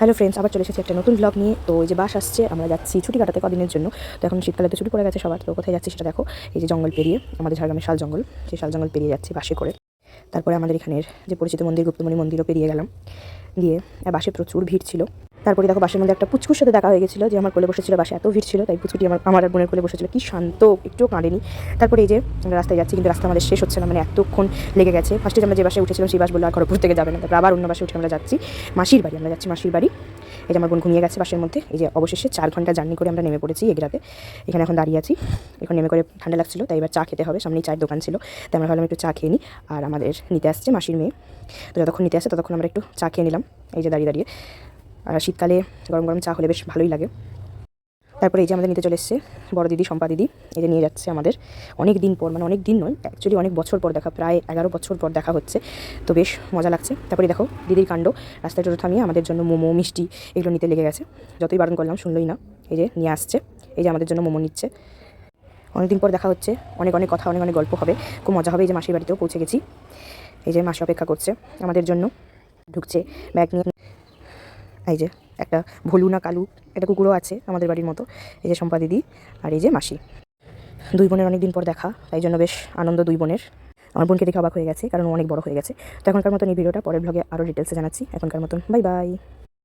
Hello friends, আবার চলে এসেছি একটা নতুন ব্লগ নিয়ে। তো এই যে বাস আসছে, আমরা যাচ্ছি ছুটি কাটাতে কদিনের জন্য। তো এখন শীতকালে তো ছুটি পড়ে গেছে সবার, তো কোথায় যাচ্ছি সেটা দেখো। এই যে জঙ্গল পেরিয়ে, আমাদের ঝাড়গ্রামের শাল জঙ্গল, সেই শাল জঙ্গল পেরিয়ে যাচ্ছি বাসে করে। তারপরে আমাদের এখানের যে পরিচিত মন্দির, গুপ্তমণি মন্দিরও পেরিয়ে গেলাম। গিয়ে বাসে প্রচুর ভিড় ছিল। তারপরে দেখো বাসের মধ্যে একটা পুচকুর সাথে দেখা হয়ে গেছিলো, যে আমার কোলে বসেছিল। বাসে এত ভিড় ছিল, তাই পুচকুটি আমার আর বোনের কোলে বসেছিল, কি শান্ত, একটুও কাঁদেনি। তারপরে এই যে আমরা রাস্তায় যাচ্ছি, কিন্তু রাস্তা আমাদের শেষ হচ্ছে না, মানে এতক্ষণ লেগে গেছে। ফার্স্টে আমরা যে বাসে উঠেছিলাম সেই বাস বললো আর খড়গপুর থেকে যাবে না, তারপর আবার অন্য বাসে উঠে আমরা যাচ্ছি মাসির বাড়ি। আমরা যাচ্ছি মাসির বাড়ি। এই যে আমার বোন ঘুমিয়ে গেছে বাসের মধ্যে। এই যে অবশেষে 4 ঘন্টা জার্নি করে আমরা নেমে পড়েছি এগরাতে। এখানে এখন দাঁড়িয়ে আছি। এখন নেমে করে ঠান্ডা লাগছিল, তাই এবার চা খেতে হবে। সামনেই চায়ের দোকান ছিল, তাই আমরা ভাবলাম একটু চা খেয়ে নিই। আর আমাদের নিতে আসছে মাসির মেয়ে, তো যতক্ষণ নিতে আসছে ততক্ষণ আমরা একটু চা খেয়ে নিলাম এই যে দাঁড়িয়ে দাঁড়িয়ে। আর শীতকালে গরম গরম চা হলে বেশ ভালোই লাগে। তারপরে এই যে আমাদের নিতে চলে এসছে বড় দিদি, শম্পা দিদি। এই যে নিয়ে যাচ্ছে আমাদের অনেক দিন পর, মানে অনেক দিন নয় অ্যাকচুয়ালি, অনেক বছর পর দেখা, প্রায় 11 বছর পর দেখা হচ্ছে। তো বেশ মজা লাগছে। তারপরে দেখো দিদির কাণ্ড, রাস্তায় টোটো থামিয়ে আমাদের জন্য মোমো, মিষ্টি এগুলো নিতে লেগে গেছে। যতই বারণ করলাম শুনলই না। এই যে নিয়ে আসছে, এই যে আমাদের জন্য মোমো নিচ্ছে। অনেকদিন পর দেখা হচ্ছে, অনেক অনেক কথা, অনেক অনেক গল্প হবে, খুব মজা হবে। এই যে মাসির বাড়িতেও পৌঁছে গেছি। এই যে মাসি অপেক্ষা করছে আমাদের জন্য, ঢুকছে ব্যাগ নিয়ে। এই যে একটা ভলু না কালু একটা কুকুরও আছে আমাদের বাড়ির মতো। এই যে শম্পা দিদি আর এই যে মাসি, দুই বোনের অনেক দিন পর দেখা, তাই জন্য বেশ আনন্দ দুই বোনের। আমার বোনকে দেখে অবাক হয়ে গেছে, কারণ ও অনেক বড় হয়ে গেছে। তো এখনকার মতন এই ভিডিওটা, পরের ব্লগে আরও ডিটেলসে জানাচ্ছি। এখনকার মতন বাই বাই।